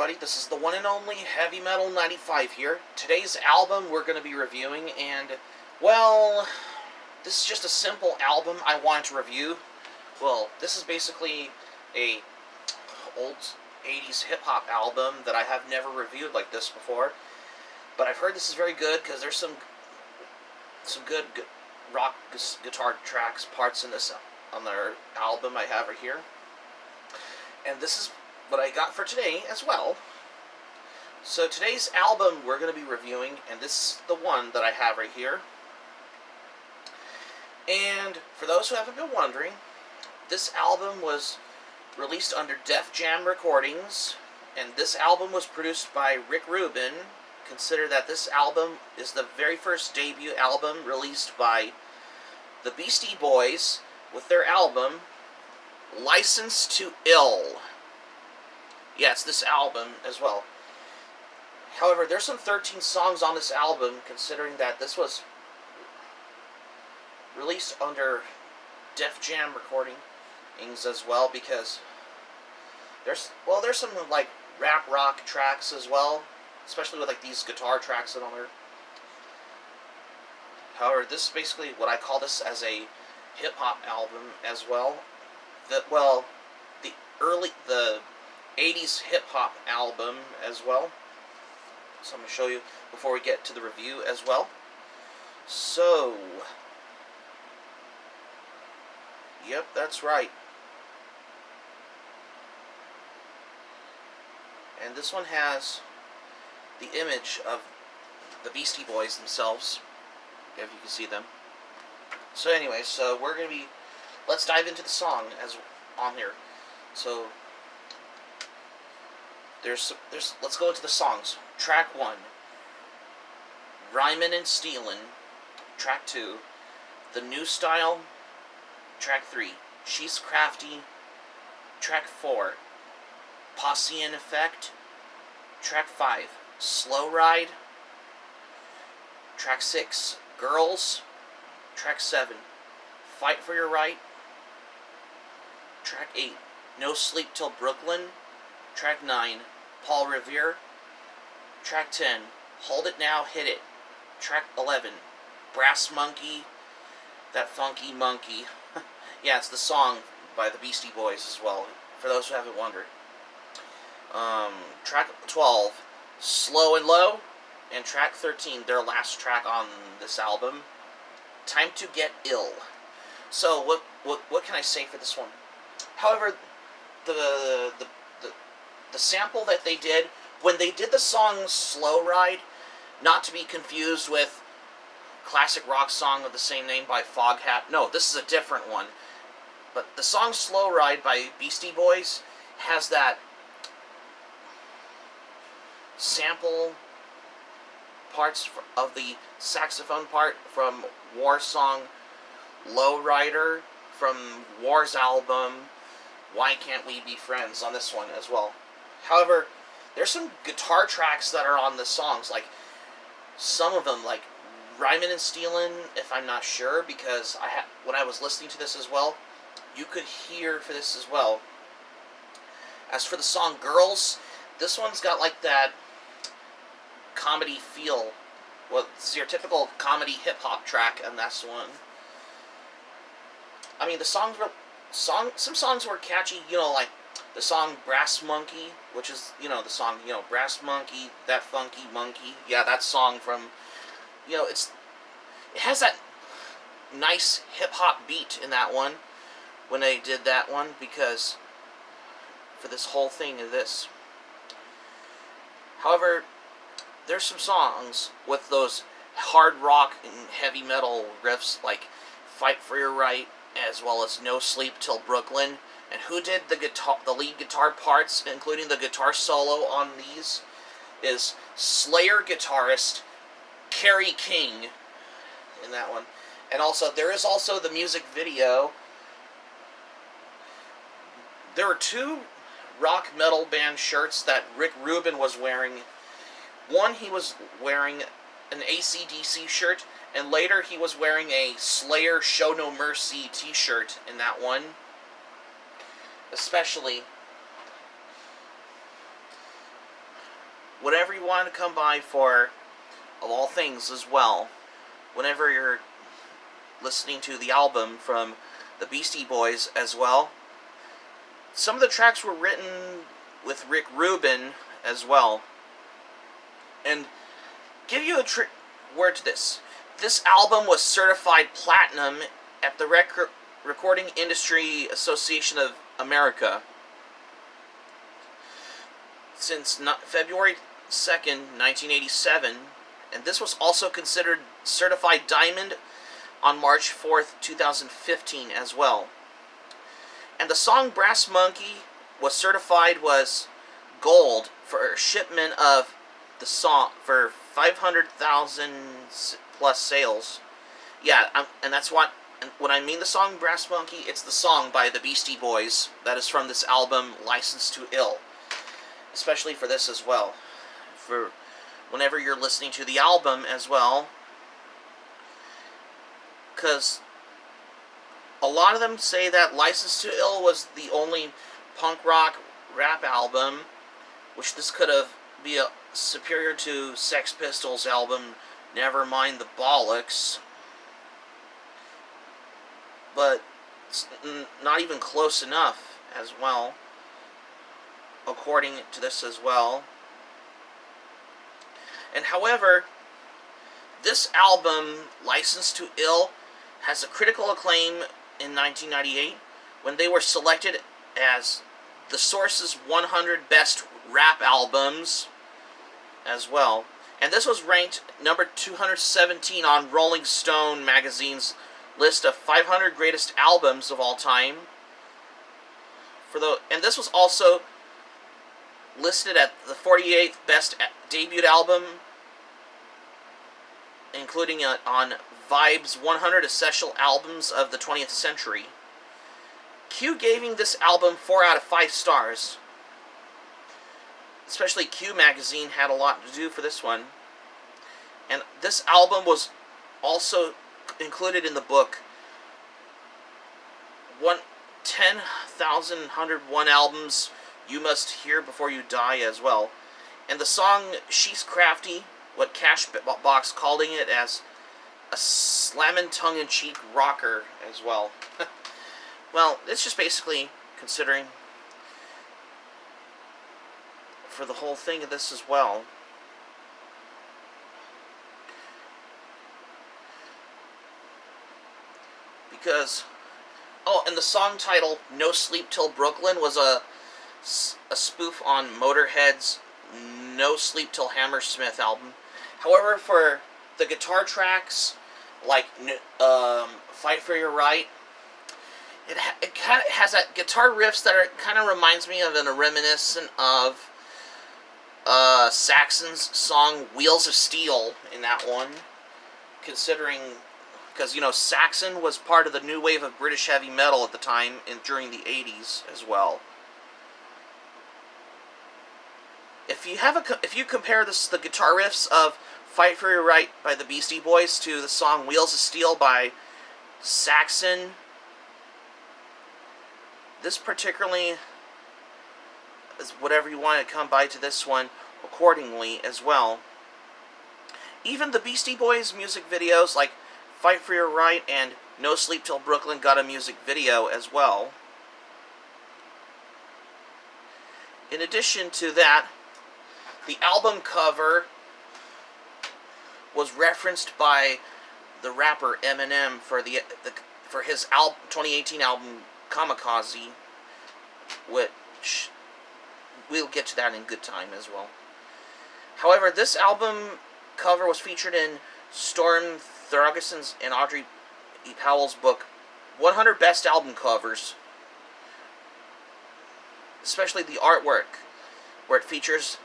everybody, this is the one and only Heavy Metal 95 here. Today's album we're going to be reviewing, and, well, this is just a simple album I wanted to review. Well, this is basically a old 80s hip-hop album that I have never reviewed like this before. But I've heard this is very good because there's some good rock guitar tracks, parts in this on their album I have right here. And this is what I got for today as well. So today's album we're going to be reviewing, and this is the one that I have right here. And for those who haven't been wondering, this album was released under Def Jam Recordings, and this album was produced by Rick Rubin. Consider that this album is the very first debut album released by the Beastie Boys with their album License to Ill. Yeah, it's this album as well. However, there's some 13 songs on this album, considering that this was released under Def Jam Recordings as well, because there's some like rap rock tracks as well, especially with like these guitar tracks and all there. However, this is basically what I call this as a hip hop album as well. The 80s hip hop album as well. So I'm going to show you before we get to the review as well. So, yep, that's right. And this one has the image of the Beastie Boys themselves, if you can see them. So anyway, so we're going to be, let's dive into the song as on here. So let's go into the songs. Track 1, Rhymin' and Stealin'. Track 2, The New Style. Track 3, She's Crafty. Track 4, Posse in Effect. Track 5, Slow Ride. Track 6, Girls. Track 7, Fight for Your Right. Track 8, No Sleep Till Brooklyn. Track 9, Paul Revere. Track 10, Hold It Now, Hit It. Track 11, Brass Monkey, That Funky Monkey. Yeah, it's the song by the Beastie Boys as well, for those who haven't wondered. Track 12, Slow and Low. And track 13, their last track on this album, Time to Get Ill. So what can I say for this one? However, the sample that they did when they did the song Slow Ride, not to be confused with classic rock song of the same name by Foghat. No, this is a different one. But the song Slow Ride by Beastie Boys has that sample parts of the saxophone part from War song Lowrider from War's album Why Can't We Be Friends on this one as well. However, there's some guitar tracks that are on the songs, like some of them, like Rhymin' and Stealin', if I'm not sure, because when I was listening to this as well, you could hear for this as well. As for the song Girls, this one's got like that comedy feel. Well, it's your typical comedy hip-hop track, and that's the one. I mean, some songs were catchy, like the song Brass Monkey, which is, the song, Brass Monkey, That Funky Monkey. Yeah, that song from, it has that nice hip-hop beat in that one, when they did that one, because for this whole thing of this. However, there's some songs with those hard rock and heavy metal riffs, like Fight for Your Right, as well as No Sleep Till Brooklyn. And who did the lead guitar parts, including the guitar solo on these, is Slayer guitarist Kerry King in that one. And also, there is also the music video. There were 2 rock metal band shirts that Rick Rubin was wearing. One, he was wearing an AC/DC shirt, and later he was wearing a Slayer Show No Mercy t-shirt in that one. Especially whatever you want to come by for, of all things as well, whenever you're listening to the album from the Beastie Boys as well, some of the tracks were written with Rick Rubin as well. And give you a word to this. This album was certified platinum at the Recording Industry Association of America since February 2nd, 1987, and this was also considered certified diamond on March 4th, 2015 as well. And the song Brass Monkey was certified was gold for shipment of the song for 500,000 plus sales. Yeah, and that's what, when I mean the song Brass Monkey, it's the song by the Beastie Boys that is from this album, Licensed to Ill. Especially for this as well. For whenever you're listening to the album as well. Because a lot of them say that Licensed to Ill was the only punk rock rap album, which this could have be superior to Sex Pistols' album Nevermind the Bollocks, but it's not even close enough as well, according to this as well. And however, this album, Licensed to Ill, has a critical acclaim in 1998 when they were selected as the Source's 100 Best Rap Albums as well. And this was ranked number 217 on Rolling Stone magazine's list of 500 greatest albums of all time. And this was also listed at the 48th best debut album, including on Vibe's 100 Essential Albums of the 20th Century. Q giving this album 4 out of 5 stars. Especially Q magazine had a lot to do for this one. And this album was also included in the book 10,101 Albums You Must Hear Before You Die as well. And the song She's Crafty, what Cashbox calling it as a slammin' tongue-in-cheek rocker as well. Well, it's just basically considering for the whole thing of this as well. Because, oh, and the song title, No Sleep Till Brooklyn, was a spoof on Motorhead's No Sleep Till Hammersmith album. However, for the guitar tracks, like Fight For Your Right, it kind of has that guitar riffs that are kind of reminds me of a reminiscent of Saxon's song Wheels of Steel in that one, considering, because, you know, Saxon was part of the new wave of British heavy metal at the time and during the 80s as well. If you compare the guitar riffs of Fight For Your Right by the Beastie Boys to the song Wheels of Steel by Saxon, this particularly is whatever you want to come by to this one accordingly as well. Even the Beastie Boys music videos like Fight For Your Right and No Sleep Till Brooklyn got a music video as well. In addition to that, the album cover was referenced by the rapper Eminem for his 2018 album Kamikaze, which we'll get to that in good time as well. However, this album cover was featured in Storm Thorgerson's and Audrey E. Powell's book 100 Best Album Covers, especially the artwork, where it features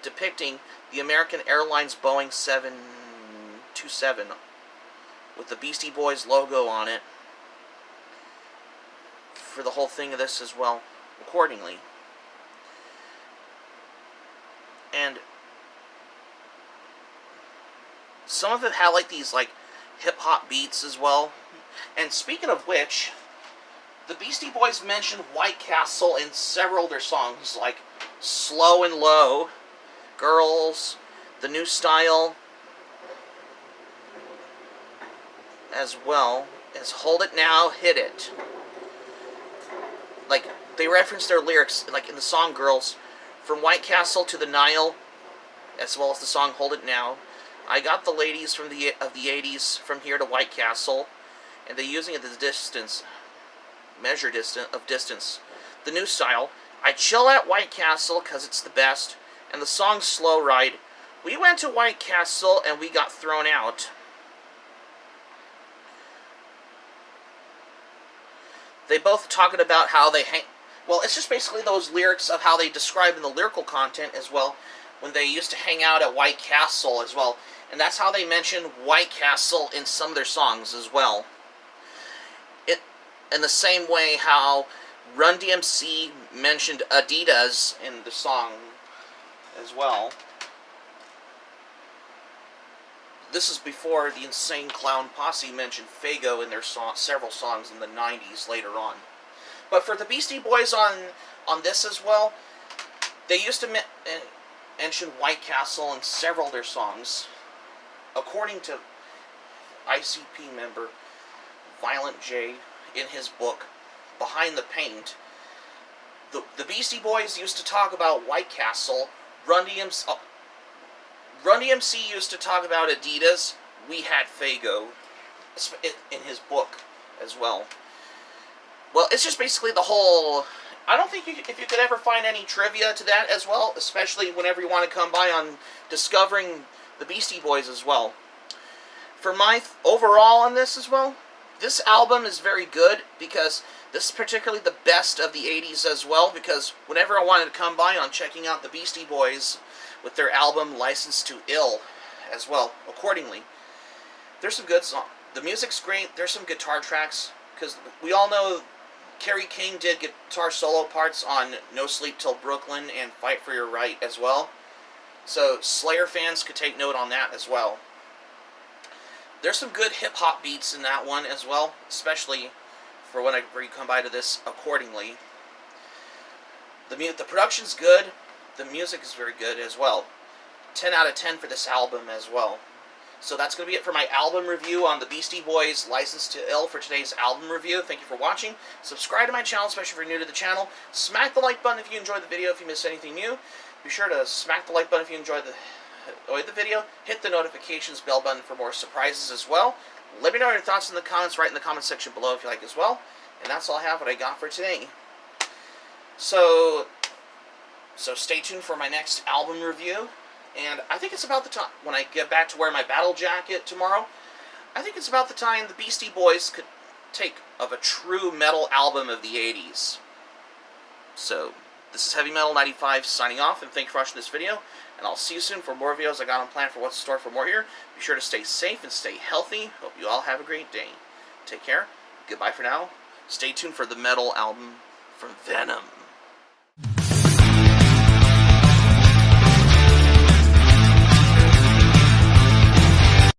depicting the American Airlines Boeing 727 with the Beastie Boys logo on it for the whole thing of this as well, accordingly. And some of it had like these like hip-hop beats as well. And speaking of which, the Beastie Boys mentioned White Castle in several of their songs, like Slow and Low, Girls, the new style, as well as Hold It Now, Hit It. Like, they reference their lyrics, like in the song Girls, from White Castle to the Nile, as well as the song Hold It Now. I got the ladies of the 80s from here to White Castle, and they're using it as distance, distance. The new style, I chill at White Castle because it's the best, and the song Slow Ride. We went to White Castle and we got thrown out. They both talking about how they hang. Well, it's just basically those lyrics of how they describe in the lyrical content as well, when they used to hang out at White Castle as well. And that's how they mention White Castle in some of their songs as well. In the same way how Run DMC mentioned Adidas in the song as well. This is before the Insane Clown Posse mentioned Faygo in their several songs in the 90s later on. But for the Beastie Boys on this as well, they used to mention White Castle in several of their songs. According to ICP member Violent J in his book, Behind the Paint, the Beastie Boys used to talk about White Castle, Run DMC used to talk about Adidas, we had Faygo in his book as well. Well, it's just basically the whole. I don't think if you could ever find any trivia to that as well, especially whenever you want to come by on discovering the Beastie Boys as well. For my overall on this as well, this album is very good because this is particularly the best of the 80s as well, because whenever I wanted to come by on checking out the Beastie Boys with their album License to Ill as well, accordingly, there's some good songs. The music's great, there's some guitar tracks, because we all know Kerry King did guitar solo parts on No Sleep Till Brooklyn and Fight for Your Right as well. So Slayer fans could take note on that as well. There's some good hip-hop beats in that one as well, especially for whenever you come by to this accordingly. The production's good, the music is very good as well. 10 out of 10 for this album as well. So that's going to be it for my album review on the Beastie Boys' License to Ill for today's album review. Thank you for watching. Subscribe to my channel, especially if you're new to the channel. Smack the like button if you enjoyed the video, if you missed anything new. Be sure to smack the like button if you enjoyed the video. Hit the notifications bell button for more surprises as well. Let me know your thoughts in the comments, right in the comment section below if you like as well. And that's all I have, what I got for today. So stay tuned for my next album review. And I think it's about the time, when I get back to wear my battle jacket tomorrow, I think it's about the time the Beastie Boys could take of a true metal album of the 80s. So, this is Heavy Metal 95 signing off, and thank you for watching this video. And I'll see you soon for more videos I got on plan for what's in store for more here. Be sure to stay safe and stay healthy. Hope you all have a great day. Take care. Goodbye for now. Stay tuned for the metal album from Venom.